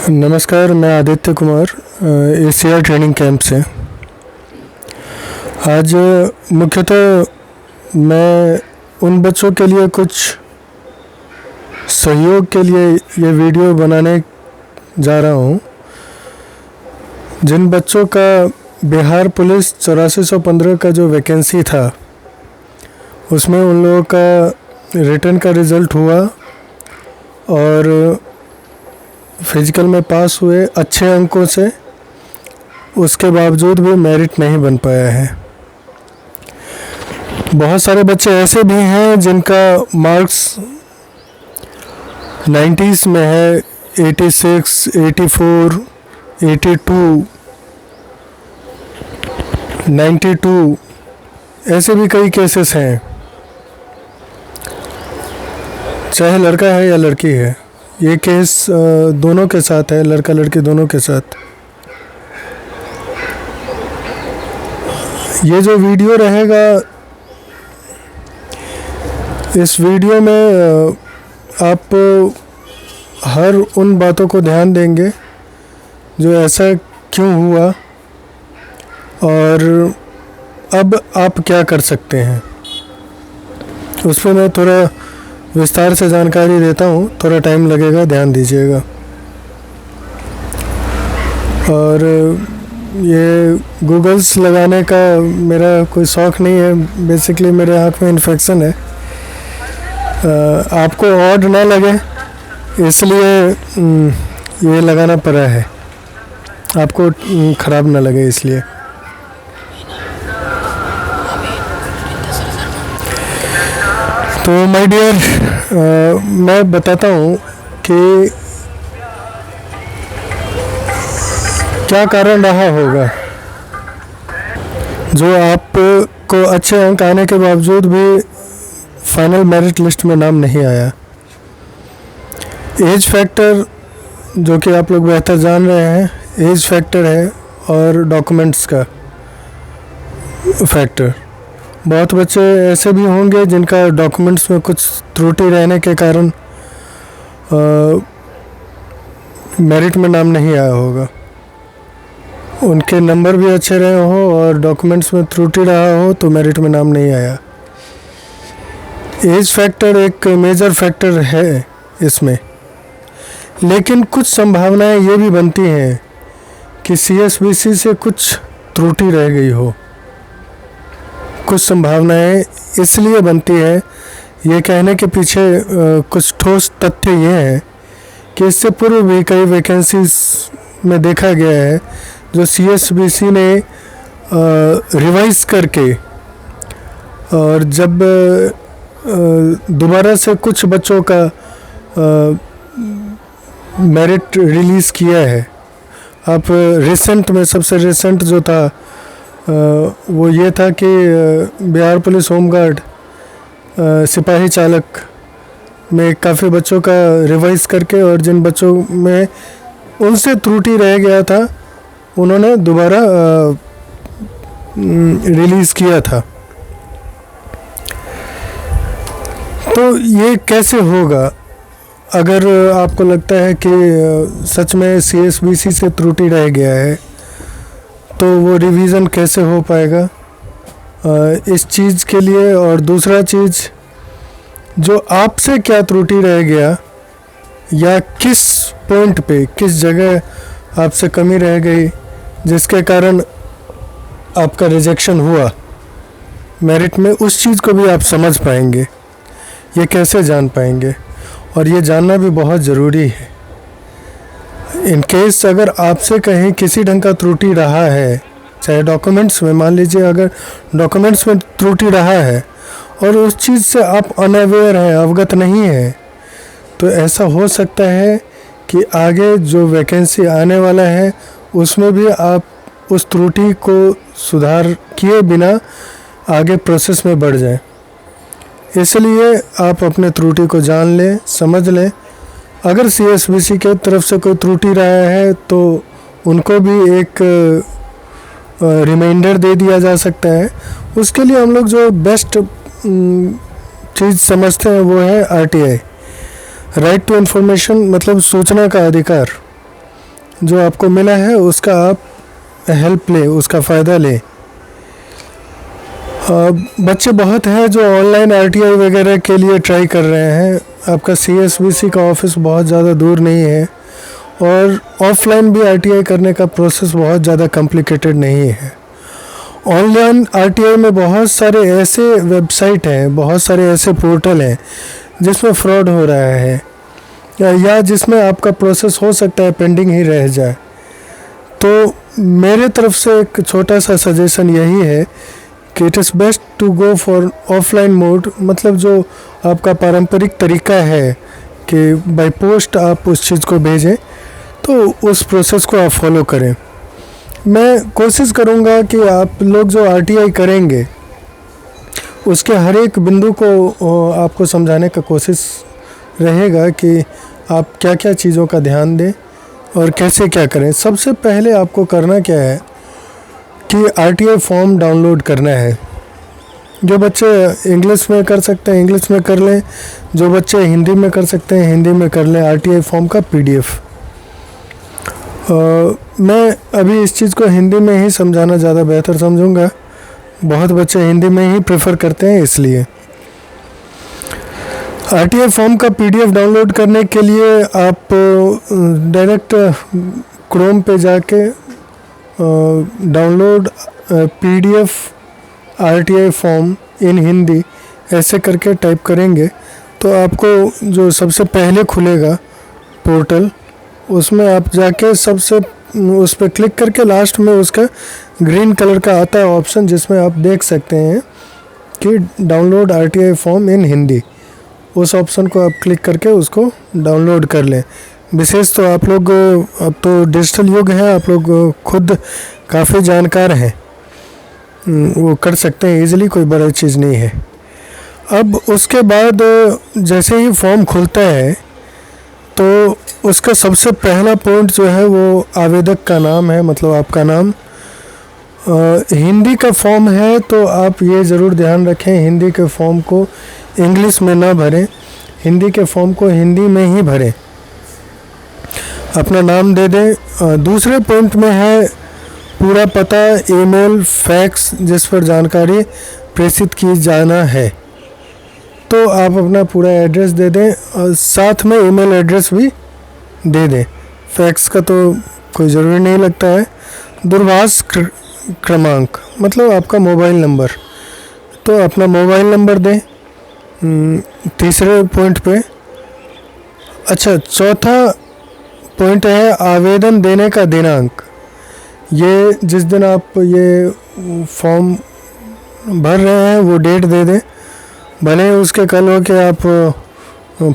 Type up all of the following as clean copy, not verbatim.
नमस्कार, मैं Aditya Kumar ACR training camp से। आज मुख्यतः मैं उन बच्चों के लिए कुछ सहयोग के लिए ये वीडियो बनाने जा रहा हूँ जिन बच्चों का बिहार पुलिस 8415 का जो वैकेंसी था उसमें उन लोगों का रिटर्न का रिज़ल्ट हुआ और फिजिकल में पास हुए अच्छे अंकों से, उसके बावजूद भी मेरिट नहीं बन पाया है। बहुत सारे बच्चे ऐसे भी हैं जिनका मार्क्स 90s में है, 86, 84, 82, 92, ऐसे भी कई केसेस हैं, चाहे लड़का है या लड़की है। ये केस दोनों के साथ है, लड़का लड़की दोनों के साथ। ये जो वीडियो रहेगा, इस वीडियो में आप हर उन बातों को ध्यान देंगे जो ऐसा क्यों हुआ और अब आप क्या कर सकते हैं, उस पर मैं थोड़ा विस्तार से जानकारी देता हूँ। थोड़ा टाइम लगेगा, ध्यान दीजिएगा। और ये गूगल्स लगाने का मेरा कोई शौक़ नहीं है, बेसिकली मेरे आँख में इन्फेक्शन है। आपको ऑड ना लगे इसलिए ये लगाना पड़ा है, आपको ख़राब ना लगे इसलिए। तो माय डियर, मैं बताता हूँ कि क्या कारण रहा होगा जो आपको अच्छे अंक आने के बावजूद भी फाइनल मेरिट लिस्ट में नाम नहीं आया। एज फैक्टर, जो कि आप लोग बेहतर जान रहे हैं, एज फैक्टर है और डॉक्यूमेंट्स का फैक्टर। बहुत बच्चे ऐसे भी होंगे जिनका डॉक्यूमेंट्स में कुछ त्रुटि रहने के कारण मेरिट में नाम नहीं आया होगा। उनके नंबर भी अच्छे रहे हो और डॉक्यूमेंट्स में त्रुटि रहा हो तो मेरिट में नाम नहीं आया। एज फैक्टर एक मेजर फैक्टर है इसमें, लेकिन कुछ संभावनाएं ये भी बनती हैं कि CSBC से कुछ त्रुटि रह गई हो। कुछ संभावनाएं इसलिए बनती है, ये कहने के पीछे कुछ ठोस तथ्य ये हैं कि इससे पूर्व भी कई वैकेंसीज में देखा गया है जो CSBC ने रिवाइज करके, और जब दोबारा से कुछ बच्चों का मेरिट रिलीज़ किया है। अब रिसेंट में सबसे रिसेंट जो था वो ये था कि बिहार पुलिस होमगार्ड सिपाही चालक में काफ़ी बच्चों का रिवाइज करके, और जिन बच्चों में उनसे त्रुटि रह गया था उन्होंने दोबारा रिलीज़ किया था। तो ये कैसे होगा? अगर आपको लगता है कि सच में CSBC से त्रुटि रह गया है तो वो रिवीज़न कैसे हो पाएगा इस चीज़ के लिए। और दूसरा चीज़, जो आपसे क्या त्रुटि रह गया या किस पॉइंट पे, किस जगह आपसे कमी रह गई जिसके कारण आपका रिजेक्शन हुआ मेरिट में, उस चीज़ को भी आप समझ पाएंगे। ये कैसे जान पाएंगे? और ये जानना भी बहुत ज़रूरी है। इन केस अगर आपसे कहीं किसी ढंग का त्रुटि रहा है, चाहे डॉक्यूमेंट्स में, मान लीजिए अगर डॉक्यूमेंट्स में त्रुटि रहा है और उस चीज़ से आप अनअवेयर हैं, अवगत नहीं हैं, तो ऐसा हो सकता है कि आगे जो वैकेंसी आने वाला है उसमें भी आप उस त्रुटि को सुधार किए बिना आगे प्रोसेस में बढ़ जाएं। इसलिए आप अपने त्रुटि को जान लें, समझ लें। अगर CSBC के तरफ से कोई त्रुटि रहा है तो उनको भी एक रिमाइंडर दे दिया जा सकता है। उसके लिए हम लोग जो बेस्ट चीज़ समझते हैं वो है RTI, राइट टू इन्फॉर्मेशन, मतलब सूचना का अधिकार। जो आपको मिला है उसका आप हेल्प लें, उसका फ़ायदा लें। बच्चे बहुत हैं जो ऑनलाइन आरटीआई वगैरह के लिए ट्राई कर रहे हैं। आपका सीएसबीसी का ऑफिस बहुत ज़्यादा दूर नहीं है और ऑफलाइन भी आरटीआई करने का प्रोसेस बहुत ज़्यादा कॉम्प्लिकेटेड नहीं है। ऑनलाइन आरटीआई में बहुत सारे ऐसे वेबसाइट हैं, बहुत सारे ऐसे पोर्टल हैं जिसमें फ्रॉड हो रहा है या जिसमें आपका प्रोसेस हो सकता है पेंडिंग ही रह जाए। तो मेरे तरफ से एक छोटा सा सजेशन यही है कि it is best to go for offline mode, मतलब जो आपका पारंपरिक तरीका है कि बाय पोस्ट आप उस चीज़ को भेजें, तो उस प्रोसेस को आप फॉलो करें। मैं कोशिश करूँगा कि आप लोग जो आरटीआई करेंगे उसके हर एक बिंदु को आपको समझाने का कोशिश रहेगा कि आप क्या क्या चीज़ों का ध्यान दें और कैसे क्या करें। सबसे पहले आपको करना क्या है कि आरटीआई फॉर्म डाउनलोड करना है। जो बच्चे इंग्लिश में कर सकते हैं इंग्लिश में कर लें, जो बच्चे हिंदी में कर सकते हैं हिंदी में कर लें आरटीआई फॉर्म का पीडीएफ। मैं अभी इस चीज़ को हिंदी में ही समझाना ज़्यादा बेहतर समझूंगा, बहुत बच्चे हिंदी में ही प्रेफर करते हैं इसलिए। आरटीआई फॉर्म का पीडीएफ डाउनलोड करने के लिए आप डायरेक्ट क्रोम पे जाके download PDF RTI form in Hindi ऐसे करके टाइप करेंगे तो आपको जो सबसे पहले खुलेगा पोर्टल, उसमें आप जाके सबसे उस पर क्लिक करके लास्ट में उसका ग्रीन कलर का आता है ऑप्शन जिसमें आप देख सकते हैं कि download RTI form in Hindi. उस ऑप्शन को आप क्लिक करके उसको डाउनलोड कर लें। विशेष तो आप लोग, अब तो डिजिटल युग है, आप लोग खुद काफ़ी जानकार हैं, वो कर सकते हैं इजीली, कोई बड़ी चीज़ नहीं है। अब उसके बाद जैसे ही फॉर्म खुलता है तो उसका सबसे पहला पॉइंट जो है वो आवेदक का नाम है, मतलब आपका नाम। हिंदी का फॉर्म है तो आप ये ज़रूर ध्यान रखें हिंदी के फॉर्म को इंग्लिश में ना भरें, हिंदी के फॉर्म को हिंदी में ही भरें, अपना नाम दे दें। दूसरे पॉइंट में है पूरा पता, ईमेल, फैक्स जिस पर जानकारी प्रेषित की जाना है, तो आप अपना पूरा एड्रेस दे दें और साथ में ईमेल एड्रेस भी दे दें। फैक्स का तो कोई ज़रूरी नहीं लगता है। दूरभाष क्रमांक मतलब आपका मोबाइल नंबर, तो अपना मोबाइल नंबर दें तीसरे पॉइंट पे। अच्छा, चौथा पॉइंट है आवेदन देने का दिनांक। ये जिस दिन आप ये फॉर्म भर रहे हैं वो डेट दे दें, भले उसके कल हो के आप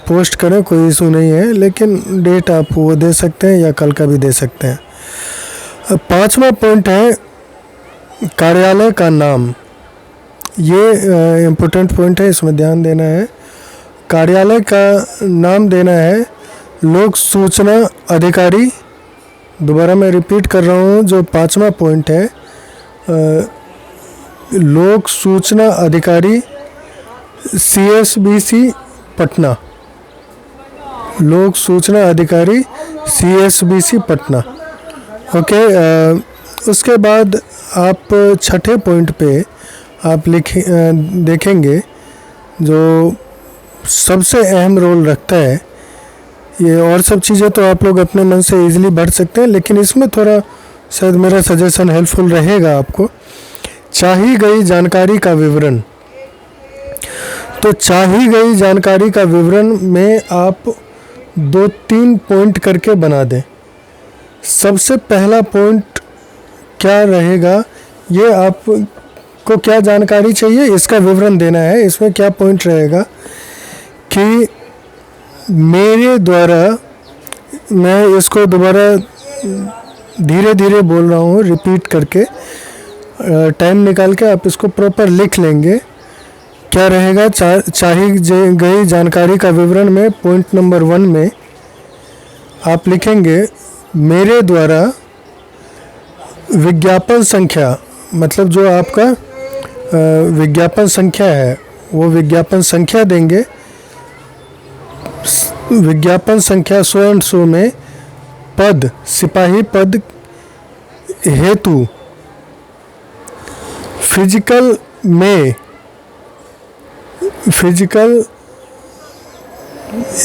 पोस्ट करें, कोई इशू नहीं है, लेकिन डेट आप वो दे सकते हैं या कल का भी दे सकते हैं। पांचवा पॉइंट है कार्यालय का नाम। ये इम्पोर्टेंट पॉइंट है, इसमें ध्यान देना है। कार्यालय का नाम देना है लोक सूचना अधिकारी। दोबारा मैं रिपीट कर रहा हूँ, जो पांचवा पॉइंट है लोक सूचना अधिकारी CSBC पटना, लोक सूचना अधिकारी CSBC पटना। ओके, उसके बाद आप छठे पॉइंट पे आप देखेंगे जो सबसे अहम रोल रखता है। ये और सब चीज़ें तो आप लोग अपने मन से इजीली भर सकते हैं, लेकिन इसमें थोड़ा शायद मेरा सजेशन हेल्पफुल रहेगा आपको। चाही गई जानकारी का विवरण, तो चाही गई जानकारी का विवरण में आप 2-3 पॉइंट करके बना दें। सबसे पहला पॉइंट क्या रहेगा, ये आपको क्या जानकारी चाहिए इसका विवरण देना है। इसमें क्या पॉइंट रहेगा कि मेरे द्वारा, मैं इसको दोबारा धीरे धीरे बोल रहा हूँ रिपीट करके, टाइम निकाल के आप इसको प्रॉपर लिख लेंगे। क्या रहेगा, चाही गई जानकारी का विवरण में पॉइंट नंबर 1 में आप लिखेंगे मेरे द्वारा विज्ञापन संख्या, मतलब जो आपका विज्ञापन संख्या है वो विज्ञापन संख्या देंगे। विज्ञापन संख्या 100 में पद, सिपाही पद हेतु फिजिकल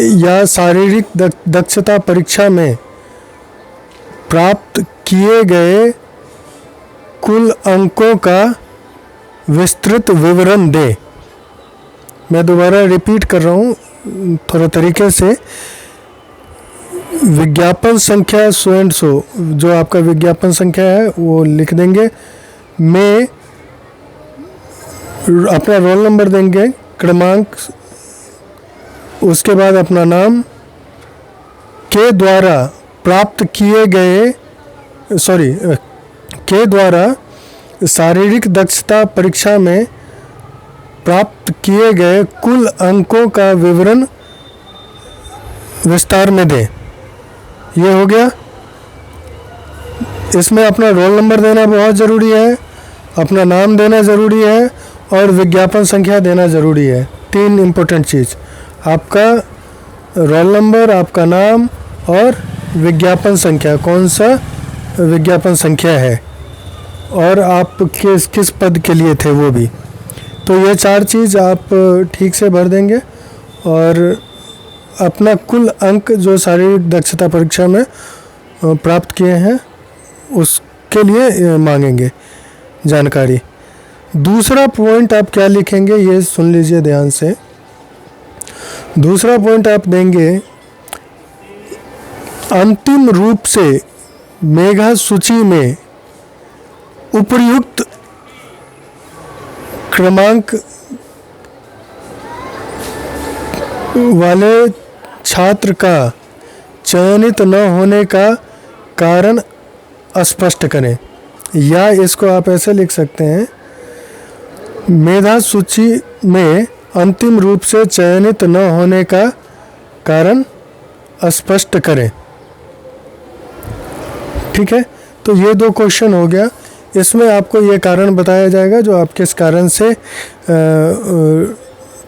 या शारीरिक दक्षता परीक्षा में प्राप्त किए गए कुल अंकों का विस्तृत विवरण दें। मैं दोबारा रिपीट कर रहा हूँ थोड़ा तरीके से। विज्ञापन संख्या सो एंड सो, जो आपका विज्ञापन संख्या है वो लिख देंगे, में अपना रोल नंबर देंगे, क्रमांक, उसके बाद अपना नाम, के द्वारा प्राप्त किए गए के द्वारा शारीरिक दक्षता परीक्षा में प्राप्त किए गए कुल अंकों का विवरण विस्तार में दें। ये हो गया। इसमें अपना रोल नंबर देना बहुत ज़रूरी है, अपना नाम देना ज़रूरी है और विज्ञापन संख्या देना ज़रूरी है। 3 इम्पोर्टेंट चीज़, आपका रोल नंबर, आपका नाम और विज्ञापन संख्या, कौन सा विज्ञापन संख्या है और आप किस पद के लिए थे वो भी। तो ये 4 चीज़ आप ठीक से भर देंगे और अपना कुल अंक जो शारीरिक दक्षता परीक्षा में प्राप्त किए हैं उसके लिए मांगेंगे जानकारी। दूसरा पॉइंट आप क्या लिखेंगे ये सुन लीजिए ध्यान से। दूसरा पॉइंट आप देंगे, अंतिम रूप से मेधा सूची में उपर्युक्त क्रमांक वाले छात्र का चयनित न होने का कारण स्पष्ट करें। या इसको आप ऐसे लिख सकते हैं, मेधा सूची में अंतिम रूप से चयनित न होने का कारण स्पष्ट करें। ठीक है, तो ये 2 क्वेश्चन हो गया। इसमें आपको ये कारण बताया जाएगा जो आप किस कारण से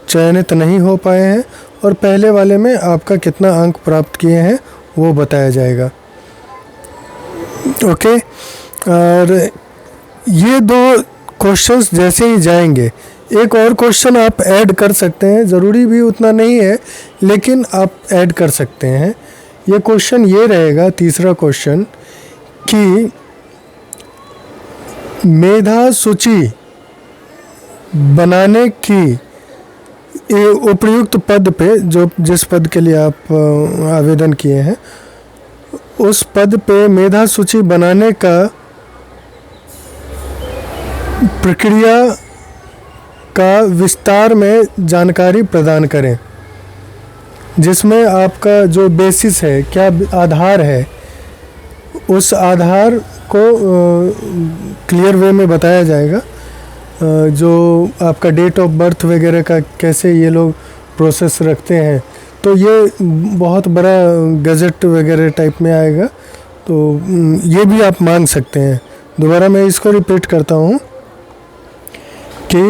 चयनित नहीं हो पाए हैं, और पहले वाले में आपका कितना अंक प्राप्त किए हैं वो बताया जाएगा। ओके, और ये 2 क्वेश्चंस जैसे ही जाएंगे, एक और क्वेश्चन आप ऐड कर सकते हैं, ज़रूरी भी उतना नहीं है लेकिन आप ऐड कर सकते हैं। ये क्वेश्चन ये रहेगा, तीसरा क्वेश्चन, कि मेधा सूची बनाने की उपयुक्त पद पे, जो जिस पद के लिए आप आवेदन किए हैं, उस पद पे मेधा सूची बनाने का प्रक्रिया का विस्तार में जानकारी प्रदान करें, जिसमें आपका जो बेसिस है, क्या आधार है, उस आधार को क्लियर वे में बताया जाएगा। जो आपका डेट ऑफ बर्थ वगैरह का कैसे ये लोग प्रोसेस रखते हैं, तो ये बहुत बड़ा गज़ट वगैरह टाइप में आएगा, तो ये भी आप मांग सकते हैं। दोबारा मैं इसको रिपीट करता हूँ कि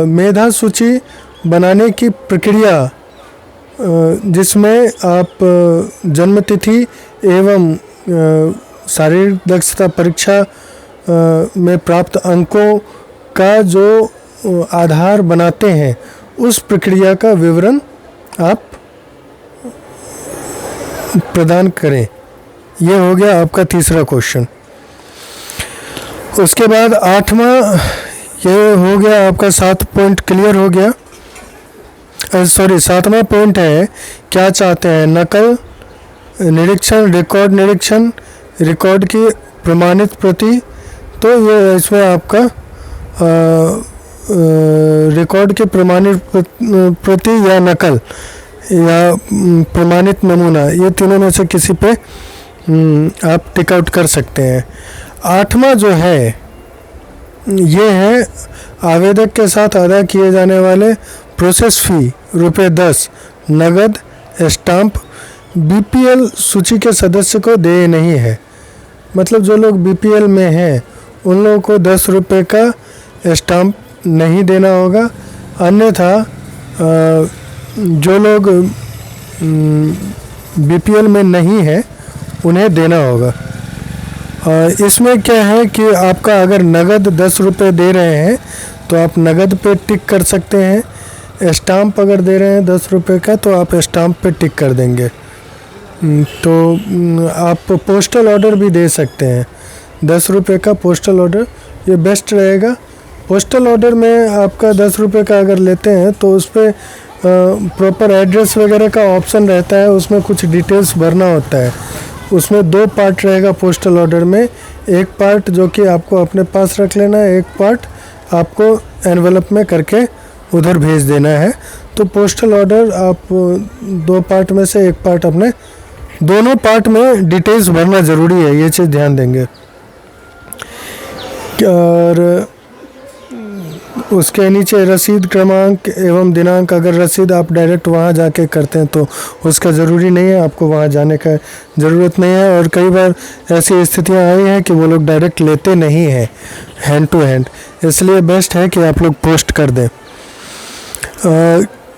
मेधा सूची बनाने की प्रक्रिया, जिसमें आप जन्म तिथि एवं शारीरिक दक्षता परीक्षा में प्राप्त अंकों का जो आधार बनाते हैं, उस प्रक्रिया का विवरण आप प्रदान करें। ये हो गया आपका तीसरा क्वेश्चन। उसके बाद 8वां, ये हो गया आपका 7 पॉइंट क्लियर हो गया। 7वां पॉइंट है, क्या चाहते हैं, नकल निरीक्षण, रिकॉर्ड निरीक्षण, रिकॉर्ड की प्रमाणित प्रति। तो ये इसमें आपका रिकॉर्ड के प्रमाणित प्रति या नकल या प्रमाणित नमूना, ये तीनों में से किसी पे आप टिक आउट कर सकते हैं। 8वां जो है, ये है आवेदक के साथ अदा किए जाने वाले प्रोसेस फ़ी ₹10 नगद स्टाम्प बीपीएल सूची के सदस्य को देय नहीं है। मतलब जो लोग बीपीएल में हैं उन लोगों को ₹10 का स्टाम्प नहीं देना होगा। अन्यथा जो लोग बीपीएल में नहीं है उन्हें देना होगा। इसमें क्या है कि आपका अगर नगद 10 रुपये दे रहे हैं तो आप नगद पे टिक कर सकते हैं। स्टाम्प अगर दे रहे हैं 10 रुपये का तो आप स्टाम्प पे टिक कर देंगे। तो आप पोस्टल ऑर्डर भी दे सकते हैं, 10 रुपये का पोस्टल ऑर्डर, ये बेस्ट रहेगा। पोस्टल ऑर्डर में आपका 10 रुपये का अगर लेते हैं तो उस पर प्रॉपर एड्रेस वगैरह का ऑप्शन रहता है, उसमें कुछ डिटेल्स भरना होता है। उसमें 2 पार्ट रहेगा पोस्टल ऑर्डर में, एक पार्ट जो कि आपको अपने पास रख लेना है, एक पार्ट आपको एनवेलप में करके उधर भेज देना है। तो पोस्टल ऑर्डर आप 2 पार्ट में से एक पार्ट अपने, दोनों पार्ट में डिटेल्स भरना ज़रूरी है, ये चीज़ ध्यान देंगे। और उसके नीचे रसीद क्रमांक एवं दिनांक, अगर रसीद आप डायरेक्ट वहाँ जाके करते हैं तो उसका ज़रूरी नहीं है, आपको वहाँ जाने का ज़रूरत नहीं है। और कई बार ऐसी स्थितियाँ आई हैं कि वो लोग डायरेक्ट लेते नहीं हैं हैंड टू हैंड, इसलिए बेस्ट है कि आप लोग पोस्ट कर दें।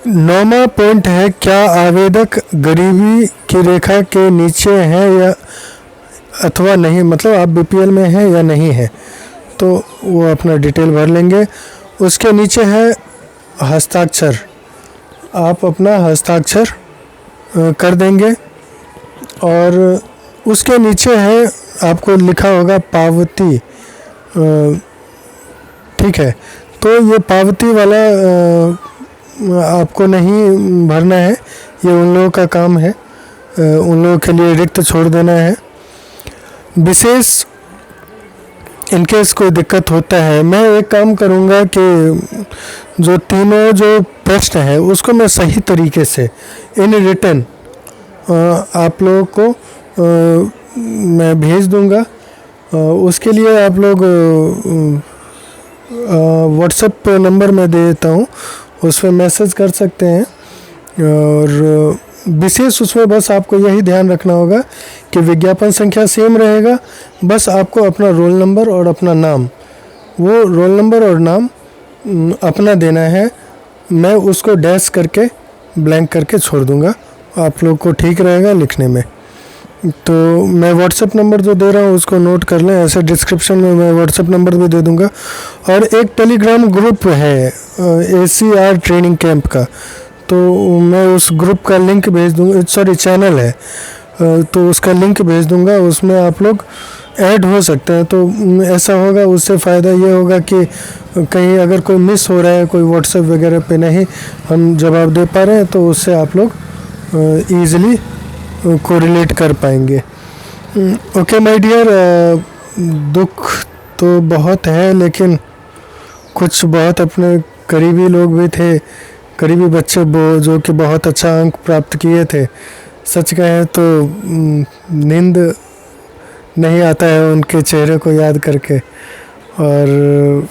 9वां पॉइंट है, क्या आवेदक गरीबी की रेखा के नीचे हैं या अथवा नहीं, मतलब आप बीपीएल में हैं या नहीं है, तो वो अपना डिटेल भर लेंगे। उसके नीचे है हस्ताक्षर, आप अपना हस्ताक्षर कर देंगे। और उसके नीचे है आपको लिखा होगा पावती, ठीक है। तो ये पावती वाला आपको नहीं भरना है, ये उन लोगों का काम है, उन लोगों के लिए रिक्त छोड़ देना है। विशेष इनकेस कोई दिक्कत होता है, मैं एक काम करूँगा कि जो तीनों जो प्रश्न है उसको मैं सही तरीके से इन रिटर्न आप लोगों को मैं भेज दूँगा। उसके लिए आप लोग व्हाट्सएप नंबर मैं दे देता हूँ, उस पर मैसेज कर सकते हैं। और विशेष उसमें बस आपको यही ध्यान रखना होगा कि विज्ञापन संख्या सेम रहेगा, बस आपको अपना रोल नंबर और अपना नाम, वो रोल नंबर और नाम अपना देना है। मैं उसको डैश करके ब्लैंक करके छोड़ दूंगा, आप लोग को ठीक रहेगा लिखने में। तो मैं व्हाट्सएप नंबर जो दे रहा हूँ उसको नोट कर लें, ऐसे डिस्क्रिप्शन में मैं व्हाट्सएप नंबर भी दे दूंगा। और एक टेलीग्राम ग्रुप है ACR ट्रेनिंग कैंप का, तो मैं उस ग्रुप का लिंक भेज दूँगा, सॉरी चैनल है, तो उसका लिंक भेज दूँगा, उसमें आप लोग ऐड हो सकते हैं। तो ऐसा होगा, उससे फ़ायदा ये होगा कि कहीं अगर कोई मिस हो रहा है, कोई व्हाट्सएप वगैरह पे नहीं हम जवाब दे पा रहे हैं, तो उससे आप लोग ईज़िली कोरिलेट कर पाएंगे। ओके माय डियर, दुख तो बहुत है, लेकिन कुछ बहुत अपने करीबी लोग भी थे, करीबी बच्चे जो कि बहुत अच्छा अंक प्राप्त किए थे। सच कहें तो नींद नहीं आता है उनके चेहरे को याद करके, और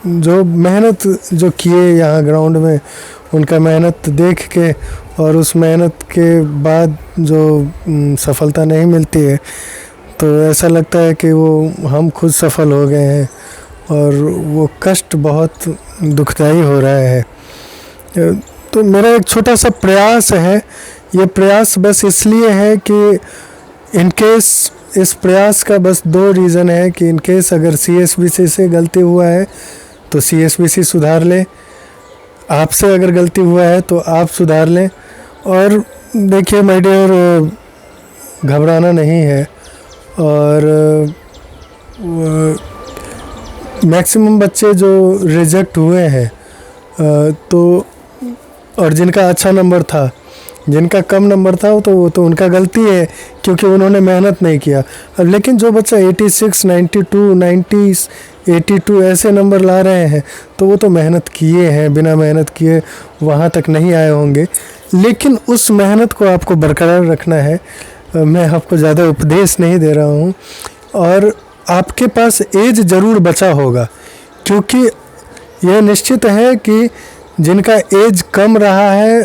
जो मेहनत जो किए यहाँ ग्राउंड में, उनका मेहनत देख के और उस मेहनत के बाद जो सफलता नहीं मिलती है, तो ऐसा लगता है कि वो हम खुद सफल हो गए हैं, और वो कष्ट बहुत दुखदाई हो रहा है। तो मेरा एक छोटा सा प्रयास है, ये प्रयास बस इसलिए है कि इनकेस इस प्रयास का बस 2 रीज़न है कि इनकेस अगर CSBC से गलती हुआ है तो CSBC सुधार ले, आपसे अगर गलती हुआ है तो आप सुधार लें। और देखिए माय डियर, घबराना नहीं है, और मैक्सिमम बच्चे जो रिजेक्ट हुए हैं तो, और जिनका अच्छा नंबर था, जिनका कम नंबर था, तो वो तो उनका गलती है क्योंकि उन्होंने मेहनत नहीं किया। अब लेकिन जो बच्चा 86, 92, 90, 82 ऐसे नंबर ला रहे हैं, तो वो तो मेहनत किए हैं, बिना मेहनत किए वहाँ तक नहीं आए होंगे। लेकिन उस मेहनत को आपको बरकरार रखना है। मैं आपको ज़्यादा उपदेश नहीं दे रहा हूँ, और आपके पास एज ज़रूर बचा होगा, क्योंकि यह निश्चित है कि जिनका एज कम रहा है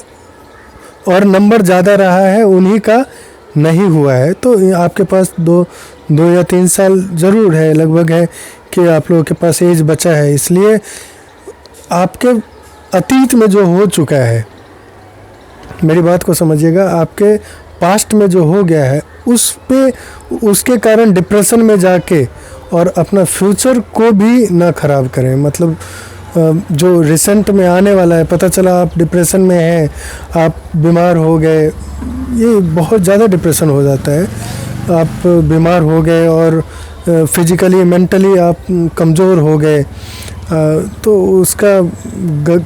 और नंबर ज़्यादा रहा है उन्हीं का नहीं हुआ है। तो आपके पास 2 या 3 साल ज़रूर है, लगभग है कि आप लोगों के पास एज बचा है। इसलिए आपके अतीत में जो हो चुका है, मेरी बात को समझिएगा, आपके पास्ट में जो हो गया है उस पे, उसके कारण डिप्रेशन में जाके और अपना फ्यूचर को भी ना ख़राब करें। मतलब जो रिसेंट में आने वाला है, पता चला आप डिप्रेशन में हैं, आप बीमार हो गए, ये बहुत ज़्यादा डिप्रेशन हो जाता है। आप बीमार हो गए और फिजिकली मेंटली आप कमज़ोर हो गए, तो उसका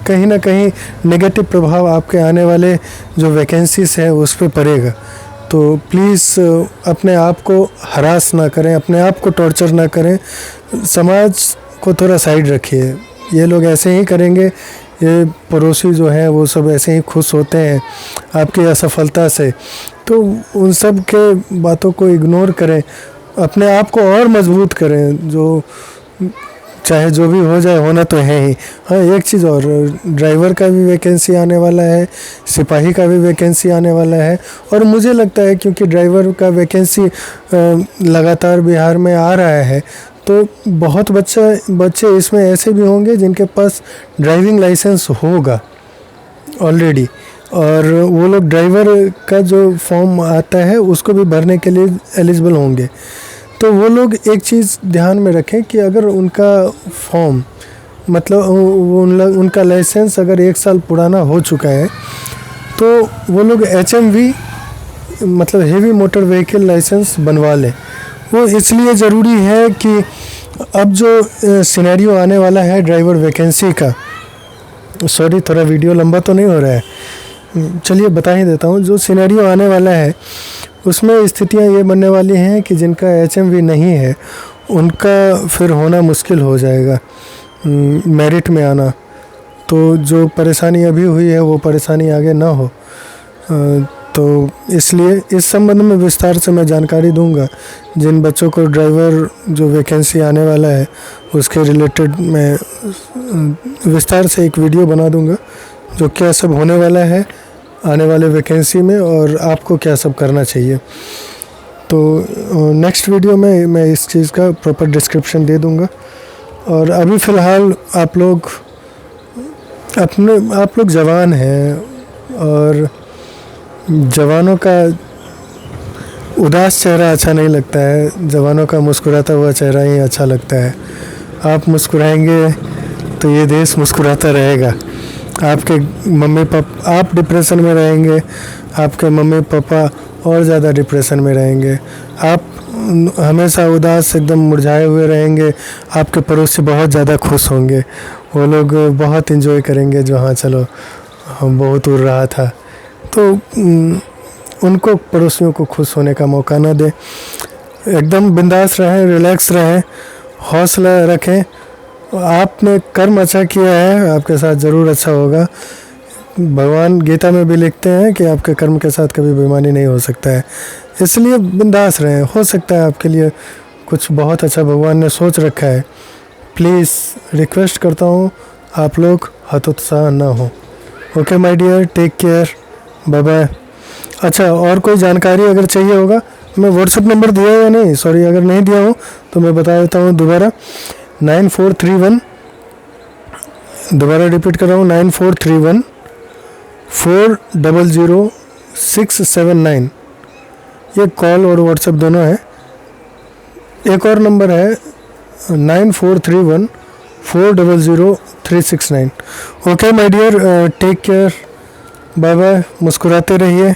कहीं ना कहीं नेगेटिव प्रभाव आपके आने वाले जो वैकेंसीज है उस पर पड़ेगा। तो प्लीज़ अपने आप को हरास ना करें, अपने आप को टॉर्चर ना करें, समाज को थोड़ा साइड रखिए। ये लोग ऐसे ही करेंगे, ये पड़ोसी जो हैं वो सब ऐसे ही खुश होते हैं आपकी असफलता से, तो उन सब के बातों को इग्नोर करें, अपने आप को और मजबूत करें। जो चाहे जो भी हो जाए, होना तो है ही। हाँ, एक चीज़ और, ड्राइवर का भी वैकेंसी आने वाला है, सिपाही का भी वैकेंसी आने वाला है। और मुझे लगता है क्योंकि ड्राइवर का वैकेंसी लगातार बिहार में आ रहा है, तो बहुत बच्चे इसमें ऐसे भी होंगे जिनके पास ड्राइविंग लाइसेंस होगा ऑलरेडी, और वो लोग ड्राइवर का जो फॉर्म आता है उसको भी भरने के लिए एलिजिबल होंगे। तो वो लोग एक चीज़ ध्यान में रखें कि अगर उनका फॉर्म, मतलब उनका लाइसेंस अगर 1 साल पुराना हो चुका है, तो वो लोग HMV मतलब हेवी मोटर व्हीकल लाइसेंस बनवा लें। वो इसलिए ज़रूरी है कि अब जो सिनेरियो आने वाला है ड्राइवर वैकेंसी का, सॉरी थोड़ा वीडियो लंबा तो नहीं हो रहा है, चलिए बता ही देता हूँ। जो सिनेरियो आने वाला है उसमें स्थितियाँ ये बनने वाली हैं कि जिनका HMV नहीं है उनका फिर होना मुश्किल हो जाएगा मेरिट में आना। तो जो परेशानी अभी हुई है वो परेशानी आगे ना हो, तो इसलिए इस संबंध में विस्तार से मैं जानकारी दूंगा। जिन बच्चों को ड्राइवर जो वैकेंसी आने वाला है उसके रिलेटेड मैं विस्तार से एक वीडियो बना दूंगा, जो क्या सब होने वाला है आने वाले वैकेंसी में और आपको क्या सब करना चाहिए। तो नेक्स्ट वीडियो में मैं इस चीज़ का प्रॉपर डिस्क्रिप्शन दे दूंगा। और अभी फ़िलहाल आप लोग जवान हैं, और जवानों का उदास चेहरा अच्छा नहीं लगता है, जवानों का मुस्कुराता हुआ चेहरा ही अच्छा लगता है। आप मुस्कुराएंगे तो ये देश मुस्कुराता रहेगा। आपके मम्मी पापा, आप डिप्रेशन में रहेंगे, आपके मम्मी पापा और ज़्यादा डिप्रेशन में रहेंगे। आप हमेशा उदास एकदम मुरझाए हुए रहेंगे, आपके पड़ोसी बहुत ज़्यादा खुश होंगे, वो लोग बहुत एंजॉय करेंगे जो हाँ चलो हम बहुत उड़ रहा था। तो उनको, पड़ोसियों को खुश होने का मौका ना दें। एकदम बिंदास रहें, रिलैक्स रहें, हौसला रखें। आपने कर्म अच्छा किया है, आपके साथ ज़रूर अच्छा होगा। भगवान गीता में भी लिखते हैं कि आपके कर्म के साथ कभी बेईमानी नहीं हो सकता है, इसलिए बिंदास रहें। हो सकता है आपके लिए कुछ बहुत अच्छा भगवान ने सोच रखा है। प्लीज़ रिक्वेस्ट करता हूँ आप लोग हतोत्साह ना हो। Okay my dear, take care, bye bye. अच्छा, और कोई जानकारी अगर चाहिए होगा, मैं व्हाट्सएप नंबर दिया या नहीं, सॉरी अगर नहीं दिया हूँ तो मैं बता देता हूँ दोबारा। 9431, दोबारा रिपीट कर रहा हूँ, 9431 400 679। ये कॉल और व्हाट्सएप दोनों है। एक और नंबर है 9431 400 369। Okay my dear, take care, bye bye. मुस्कुराते रहिए।